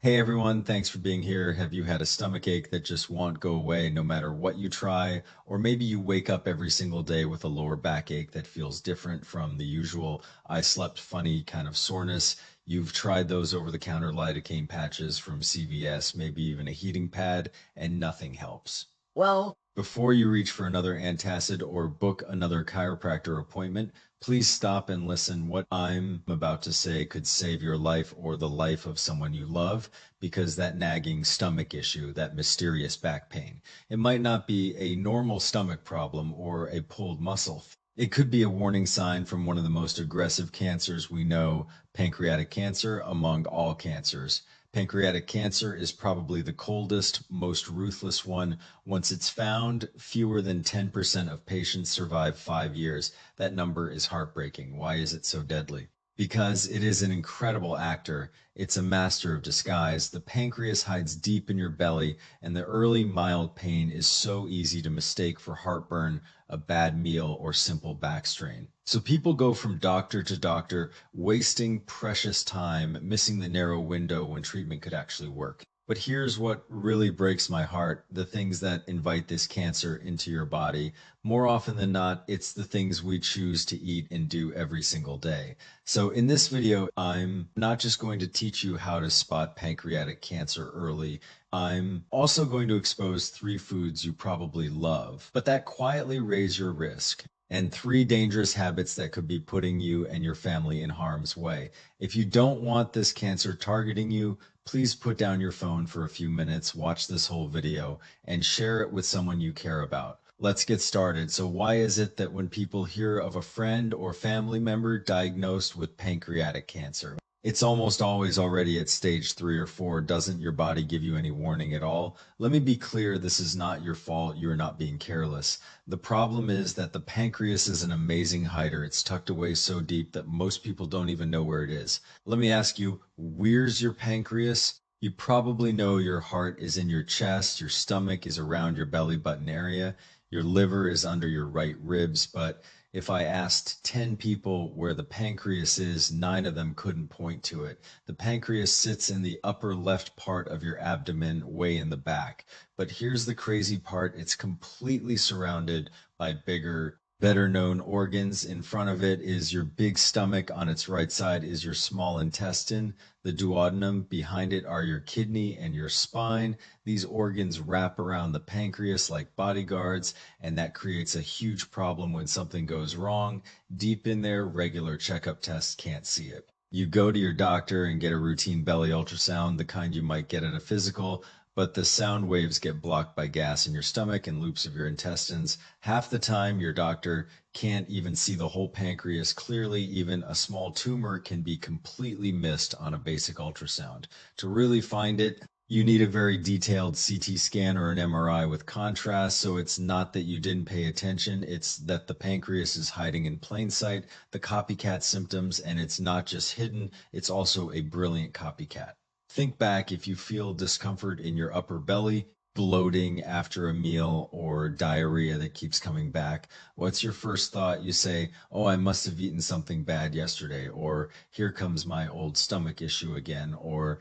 Hey everyone, thanks for being here. Have you had a stomach ache that just won't go away no matter what you try? Or maybe you wake up every single day with a lower back ache that feels different from the usual I slept funny kind of soreness. You've tried those over-the-counter lidocaine patches from CVS, maybe even a heating pad, and nothing helps. Well, Before you reach for another antacid or book another chiropractor appointment, please stop and listen. What I'm about to say could save your life or the life of someone you love, because that nagging stomach issue, that mysterious back pain, it might not be a normal stomach problem or a pulled muscle. It could be a warning sign from one of the most aggressive cancers we know, pancreatic cancer, among all cancers. Pancreatic cancer is probably the coldest, most ruthless one. Once it's found, fewer than 10% of patients survive 5 years. That number is heartbreaking. Why is it so deadly? Because it is an incredible actor. It's a master of disguise. The pancreas hides deep in your belly, and the early mild pain is so easy to mistake for heartburn, a bad meal, or simple back strain. So people go from doctor to doctor, wasting precious time, missing the narrow window when treatment could actually work. But here's what really breaks my heart, the things that invite this cancer into your body. More often than not, it's the things we choose to eat and do every single day. So in this video, I'm not just going to teach you how to spot pancreatic cancer early. I'm also going to expose 3 foods you probably love, but that quietly raise your risk, and 3 dangerous habits that could be putting you and your family in harm's way. If you don't want this cancer targeting you, please put down your phone for a few minutes, watch this whole video, and share it with someone you care about. Let's get started. So why is it that when people hear of a friend or family member diagnosed with pancreatic cancer, it's almost always already at stage 3 or 4? Doesn't your body give you any warning at all? Let me be clear, this is not your fault. You're not being careless. The problem is that the pancreas is an amazing hider. It's tucked away so deep that most people don't even know where it is. Let me ask you, where's your pancreas? You probably know your heart is in your chest, your stomach is around your belly button area, your liver is under your right ribs, but if I asked 10 people where the pancreas is, 9 of them couldn't point to it. The pancreas sits in the upper left part of your abdomen, way in the back. But here's the crazy part, it's completely surrounded by bigger, better known organs. In front of it is your big stomach. On its right side is your small intestine, the duodenum. Behind it are your kidney and your spine. These organs wrap around the pancreas like bodyguards, and that creates a huge problem when something goes wrong. Deep in there, regular checkup tests can't see it. You go to your doctor and get a routine belly ultrasound, the kind you might get at a physical, but the sound waves get blocked by gas in your stomach and loops of your intestines. Half the time, your doctor can't even see the whole pancreas clearly. Even a small tumor can be completely missed on a basic ultrasound. To really find it, you need a very detailed CT scan or an MRI with contrast. So it's not that you didn't pay attention, it's that the pancreas is hiding in plain sight, the copycat symptoms, and it's not just hidden, it's also a brilliant copycat. Think back, if you feel discomfort in your upper belly, bloating after a meal, or diarrhea that keeps coming back, what's your first thought? You say, oh, I must have eaten something bad yesterday, or here comes my old stomach issue again, or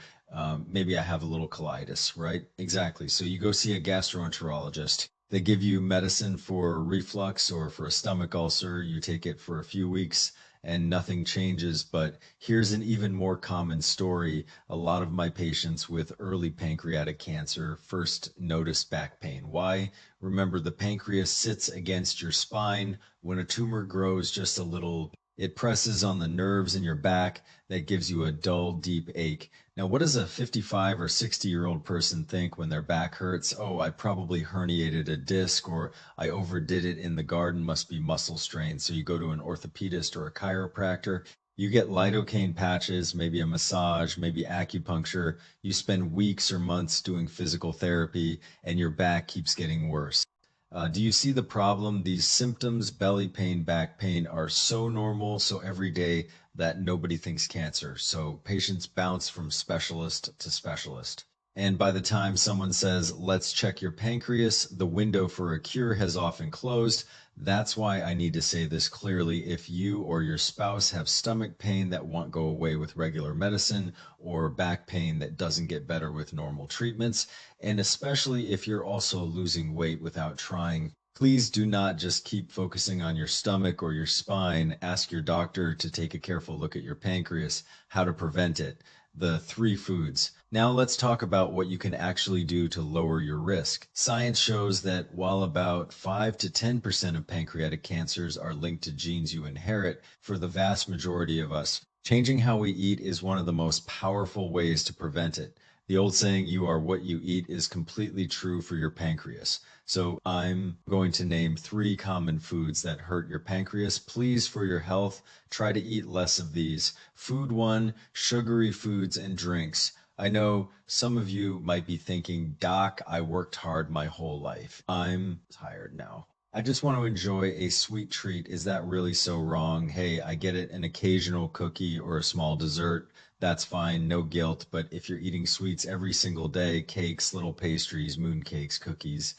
maybe I have a little colitis, right? Exactly. So you go see a gastroenterologist. They give you medicine for reflux or for a stomach ulcer. You take it for a few weeks and nothing changes. But here's an even more common story. A lot of my patients with early pancreatic cancer first notice back pain. Why? Remember, the pancreas sits against your spine. When a tumor grows just a little, it presses on the nerves in your back. That gives you a dull, deep ache. Now, what does a 55 or 60-year-old person think when their back hurts? Oh, I probably herniated a disc, or I overdid it in the garden, must be muscle strain. So you go to an orthopedist or a chiropractor. You get lidocaine patches, maybe a massage, maybe acupuncture. You spend weeks or months doing physical therapy, and your back keeps getting worse. Do you see the problem? These symptoms, belly pain, back pain, are so normal, so everyday, that nobody thinks cancer. So patients bounce from specialist to specialist. And by the time someone says, let's check your pancreas, the window for a cure has often closed. That's why I need to say this clearly. If you or your spouse have stomach pain that won't go away with regular medicine, or back pain that doesn't get better with normal treatments, and especially if you're also losing weight without trying, please do not just keep focusing on your stomach or your spine. Ask your doctor to take a careful look at your pancreas, how to prevent it, the three foods. Now let's talk about what you can actually do to lower your risk. Science shows that while about 5 to 10% of pancreatic cancers are linked to genes you inherit, for the vast majority of us, changing how we eat is one of the most powerful ways to prevent it. The old saying, you are what you eat, is completely true for your pancreas. So I'm going to name three common foods that hurt your pancreas. Please, for your health, try to eat less of these. Food one, sugary foods and drinks. I know some of you might be thinking, Doc, I worked hard my whole life. I'm tired now. I just want to enjoy a sweet treat. Is that really so wrong? Hey, I get it, an occasional cookie or a small dessert. That's fine, no guilt. But if you're eating sweets every single day, cakes, little pastries, moon cakes, cookies,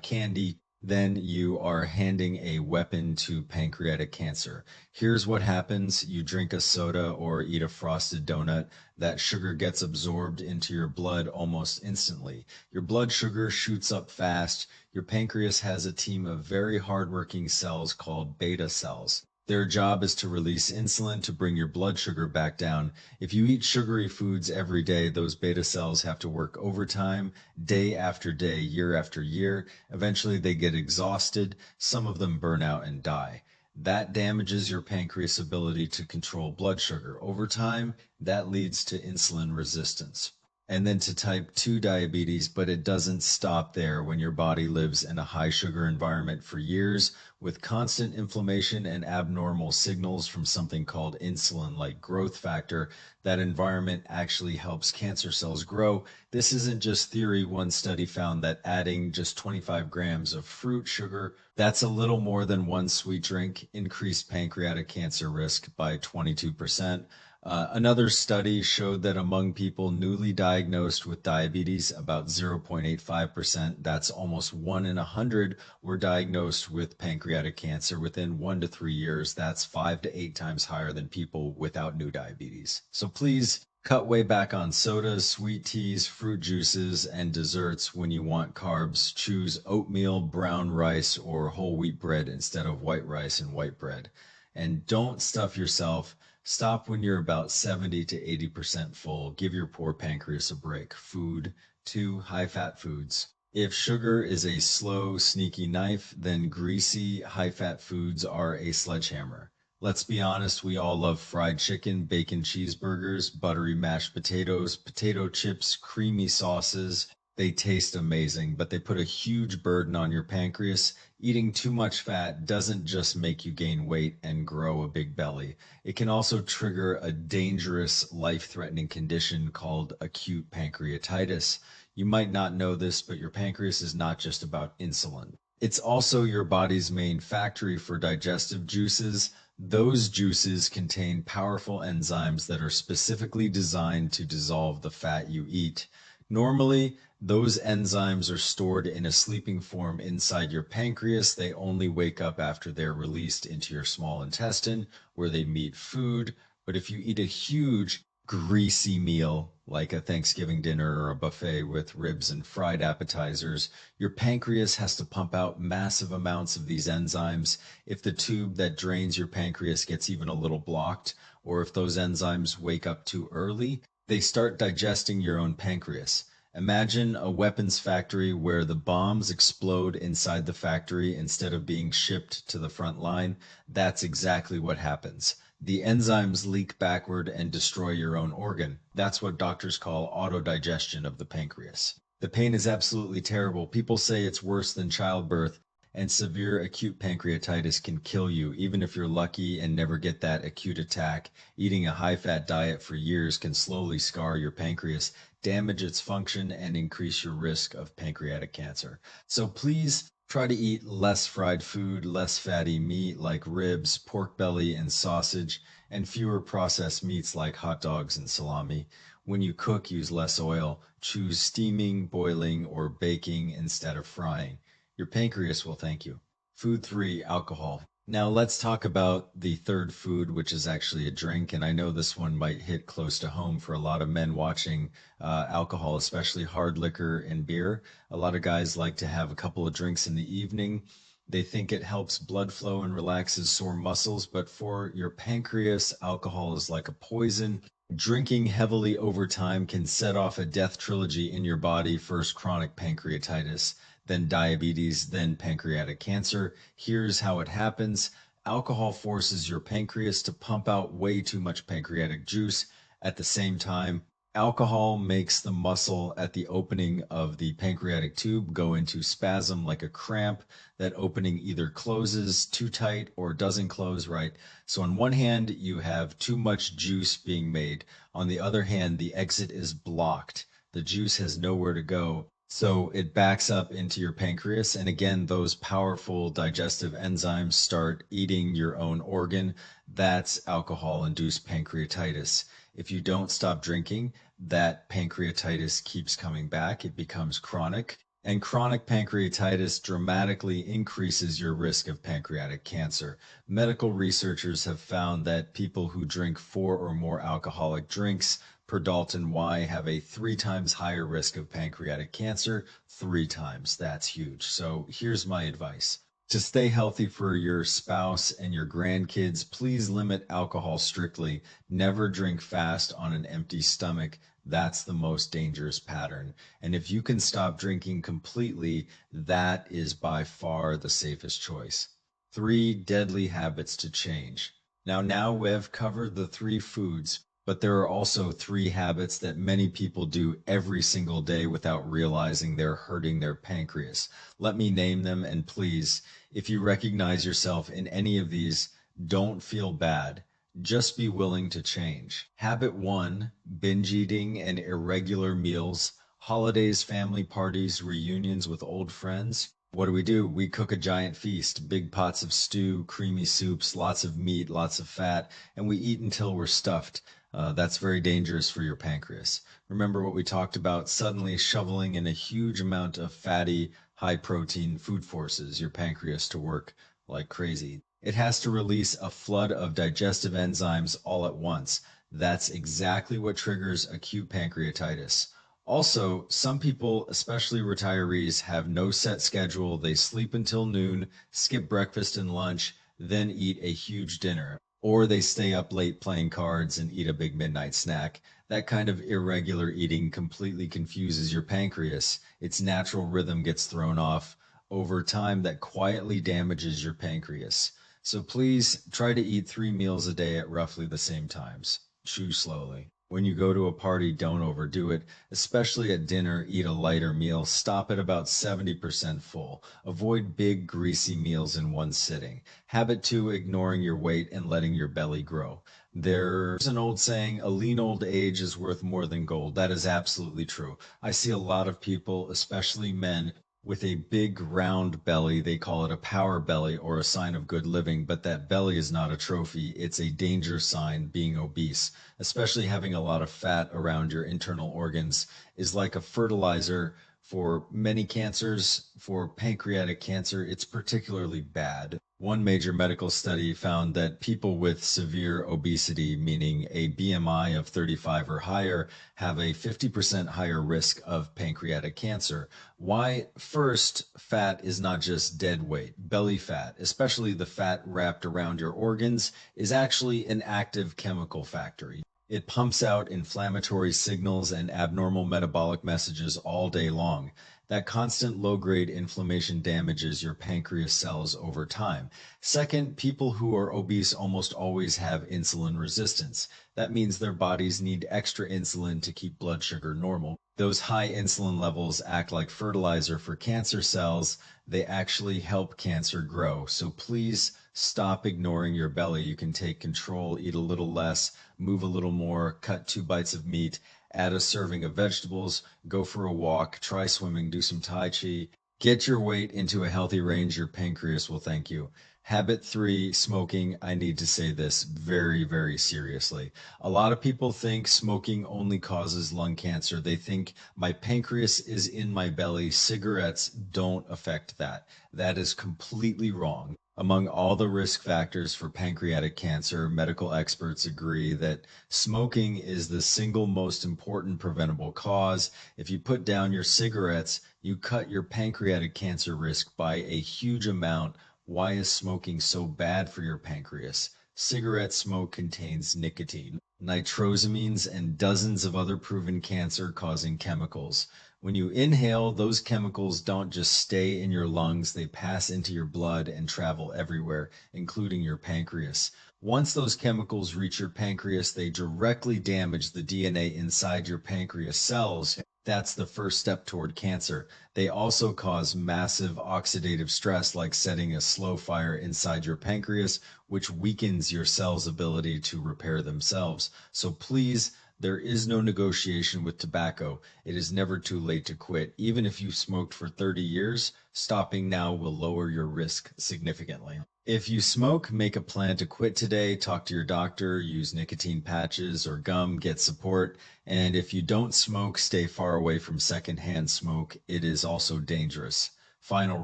candy, then you are handing a weapon to pancreatic cancer. Here's what happens. You drink a soda or eat a frosted donut. That sugar gets absorbed into your blood almost instantly. Your blood sugar shoots up fast. Your pancreas has a team of very hardworking cells called beta cells. Their job is to release insulin to bring your blood sugar back down. If you eat sugary foods every day, those beta cells have to work overtime, day after day, year after year. Eventually, they get exhausted. Some of them burn out and die. That damages your pancreas' ability to control blood sugar. Over time, that leads to insulin resistance and then to type 2 diabetes, but it doesn't stop there. When your body lives in a high sugar environment for years with constant inflammation and abnormal signals from something called insulin like growth factor, that environment actually helps cancer cells grow. This isn't just theory. One study found that adding just 25 grams of fruit sugar, that's a little more than one sweet drink, increased pancreatic cancer risk by 22%. Another study showed that among people newly diagnosed with diabetes, about 0.85%, that's almost 1 in 100, were diagnosed with pancreatic cancer within 1 to 3 years. That's 5 to 8 times higher than people without new diabetes. So please cut way back on sodas, sweet teas, fruit juices, and desserts. When you want carbs, choose oatmeal, brown rice, or whole wheat bread instead of white rice and white bread. And don't stuff yourself. Stop when you're about 70 to 80% full. Give your poor pancreas a break. Food. 2. High-fat foods. If sugar is a slow, sneaky knife, then greasy, high-fat foods are a sledgehammer. Let's be honest, we all love fried chicken, bacon cheeseburgers, buttery mashed potatoes, potato chips, creamy sauces. They taste amazing, but they put a huge burden on your pancreas. Eating too much fat doesn't just make you gain weight and grow a big belly. It can also trigger a dangerous, life-threatening condition called acute pancreatitis. You might not know this, but your pancreas is not just about insulin. It's also your body's main factory for digestive juices. Those juices contain powerful enzymes that are specifically designed to dissolve the fat you eat. Normally, those enzymes are stored in a sleeping form inside your pancreas. They only wake up after they're released into your small intestine, where they meet food. But if you eat a huge, greasy meal, like a Thanksgiving dinner or a buffet with ribs and fried appetizers, your pancreas has to pump out massive amounts of these enzymes. If the tube that drains your pancreas gets even a little blocked, or if those enzymes wake up too early, they start digesting your own pancreas. Imagine a weapons factory where the bombs explode inside the factory instead of being shipped to the front line. That's exactly what happens. The enzymes leak backward and destroy your own organ. That's what doctors call autodigestion of the pancreas. The pain is absolutely terrible. People say it's worse than childbirth, and severe acute pancreatitis can kill you. Even if you're lucky and never get that acute attack, eating a high-fat diet for years can slowly scar your pancreas, damage its function, and increase your risk of pancreatic cancer. So please try to eat less fried food, less fatty meat like ribs, pork belly, and sausage, and fewer processed meats like hot dogs and salami. When you cook, use less oil. Choose steaming, boiling, or baking instead of frying. Your pancreas will thank you. Food 3, alcohol. Now let's talk about the third food, which is actually a drink. And I know this one might hit close to home for a lot of men watching. Alcohol, especially hard liquor and beer. A lot of guys like to have a couple of drinks in the evening. They think it helps blood flow and relaxes sore muscles, but for your pancreas, alcohol is like a poison. Drinking heavily over time can set off a death trilogy in your body. First, chronic pancreatitis, then diabetes, then pancreatic cancer. Here's how it happens. Alcohol forces your pancreas to pump out way too much pancreatic juice. At the same time, alcohol makes the muscle at the opening of the pancreatic tube go into spasm like a cramp. That opening either closes too tight or doesn't close right. So on one hand, you have too much juice being made. On the other hand, the exit is blocked. The juice has nowhere to go. So it backs up into your pancreas. And again, those powerful digestive enzymes start eating your own organ. That's alcohol-induced pancreatitis. If you don't stop drinking, that pancreatitis keeps coming back. It becomes chronic. And chronic pancreatitis dramatically increases your risk of pancreatic cancer. Medical researchers have found that people who drink 4 or more alcoholic drinks per Dalton Y have a 3 times higher risk of pancreatic cancer. 3 times. That's huge. So here's my advice. To stay healthy for your spouse and your grandkids, please limit alcohol strictly. Never drink fast on an empty stomach. That's the most dangerous pattern. And if you can stop drinking completely, that is by far the safest choice. 3 deadly habits to change. Now we've covered the 3 foods, but there are also 3 habits that many people do every single day without realizing they're hurting their pancreas. Let me name them, and please, if you recognize yourself in any of these, don't feel bad. Just be willing to change. Habit 1, binge eating and irregular meals, holidays, family parties, reunions with old friends. What do? We cook a giant feast, big pots of stew, creamy soups, lots of meat, lots of fat, and we eat until we're stuffed. That's very dangerous for your pancreas. Remember what we talked about, suddenly shoveling in a huge amount of fatty, high-protein food forces your pancreas to work like crazy. It has to release a flood of digestive enzymes all at once. That's exactly what triggers acute pancreatitis. Also, some people, especially retirees, have no set schedule. They sleep until noon, skip breakfast and lunch, then eat a huge dinner. Or they stay up late playing cards and eat a big midnight snack. That kind of irregular eating completely confuses your pancreas. Its natural rhythm gets thrown off. Over time, that quietly damages your pancreas. So please try to eat 3 meals a day at roughly the same times. Chew slowly. When you go to a party, don't overdo it. Especially at dinner, eat a lighter meal. Stop at about 70% full. Avoid big, greasy meals in one sitting. Habit 2, ignoring your weight and letting your belly grow. There's an old saying, a lean old age is worth more than gold. That is absolutely true. I see a lot of people, especially men, with a big round belly. They call it a power belly or a sign of good living, but that belly is not a trophy. It's a danger sign. Being obese, especially having a lot of fat around your internal organs, is like a fertilizer for many cancers. For pancreatic cancer, it's particularly bad. One major medical study found that people with severe obesity, meaning a BMI of 35 or higher, have a 50% higher risk of pancreatic cancer. Why? First, fat is not just dead weight. Belly fat, especially the fat wrapped around your organs, is actually an active chemical factory. It pumps out inflammatory signals and abnormal metabolic messages all day long. That constant low-grade inflammation damages your pancreas cells over time. Second, people who are obese almost always have insulin resistance. That means their bodies need extra insulin to keep blood sugar normal. Those high insulin levels act like fertilizer for cancer cells. They actually help cancer grow. So please stop ignoring your belly. You can take control, eat a little less, move a little more, cut 2 bites of meat, add a serving of vegetables, go for a walk, try swimming, do some Tai Chi. Get your weight into a healthy range. Your pancreas will thank you. Habit 3, smoking. I need to say this very, very seriously. A lot of people think smoking only causes lung cancer. They think my pancreas is in my belly. Cigarettes don't affect that. That is completely wrong. Among all the risk factors for pancreatic cancer, medical experts agree that smoking is the single most important preventable cause. If you put down your cigarettes, you cut your pancreatic cancer risk by a huge amount. Why is smoking so bad for your pancreas? Cigarette smoke contains nicotine, nitrosamines, and dozens of other proven cancer-causing chemicals. When you inhale, those chemicals don't just stay in your lungs, they pass into your blood and travel everywhere, including your pancreas. Once those chemicals reach your pancreas, they directly damage the DNA inside your pancreas cells. That's the first step toward cancer. They also cause massive oxidative stress, like setting a slow fire inside your pancreas, which weakens your cells' ability to repair themselves. So please, there is no negotiation with tobacco. It is never too late to quit. Even if you've smoked for 30 years, stopping now will lower your risk significantly. If you smoke, make a plan to quit today. Talk to your doctor, use nicotine patches or gum, get support. And if you don't smoke, stay far away from secondhand smoke. It is also dangerous. Final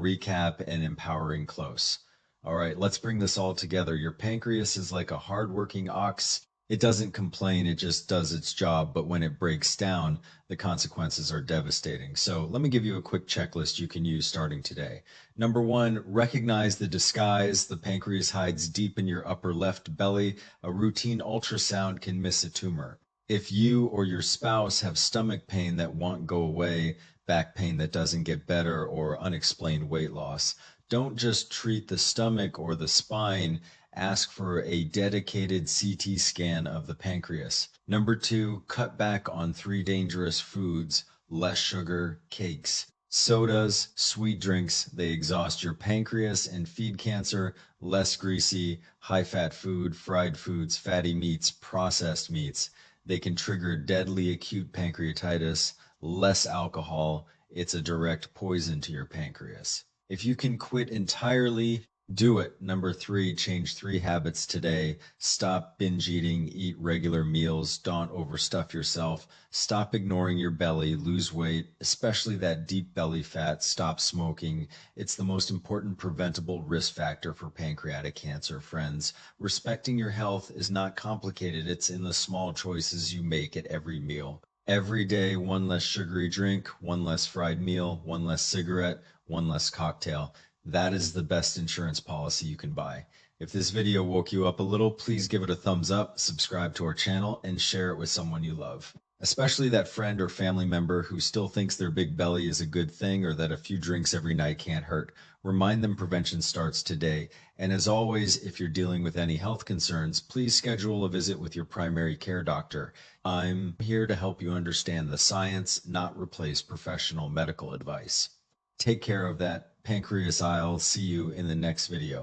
recap and empowering close. All right, let's bring this all together. Your pancreas is like a hardworking ox. It doesn't complain, it just does its job. But when it breaks down, the consequences are devastating. So let me give you a quick checklist you can use starting today. Number 1, recognize the disguise. The pancreas hides deep in your upper left belly. A routine ultrasound can miss a tumor. If you or your spouse have stomach pain that won't go away, back pain that doesn't get better, or unexplained weight loss, don't just treat the stomach or the spine. Ask for a dedicated CT scan of the pancreas. Number 2, cut back on 3 dangerous foods: less sugar, cakes, sodas, sweet drinks. They exhaust your pancreas and feed cancer. Less greasy, high-fat food, fried foods, fatty meats, processed meats. They can trigger deadly acute pancreatitis. Less alcohol. It's a direct poison to your pancreas. If you can quit entirely, do it. Number 3, change 3 habits today. Stop binge eating, eat regular meals, don't overstuff yourself, stop ignoring your belly, lose weight, especially that deep belly fat, stop smoking. It's the most important preventable risk factor for pancreatic cancer, friends. Respecting your health is not complicated. It's in the small choices you make at every meal. Every day, 1 less sugary drink, 1 less fried meal, 1 less cigarette, 1 less cocktail. That is the best insurance policy you can buy. If this video woke you up a little, please give it a thumbs up, subscribe to our channel, and share it with someone you love. Especially that friend or family member who still thinks their big belly is a good thing, or that a few drinks every night can't hurt. Remind them prevention starts today. And as always, if you're dealing with any health concerns, please schedule a visit with your primary care doctor. I'm here to help you understand the science, not replace professional medical advice. Take care of that pancreas. I'll see you in the next video.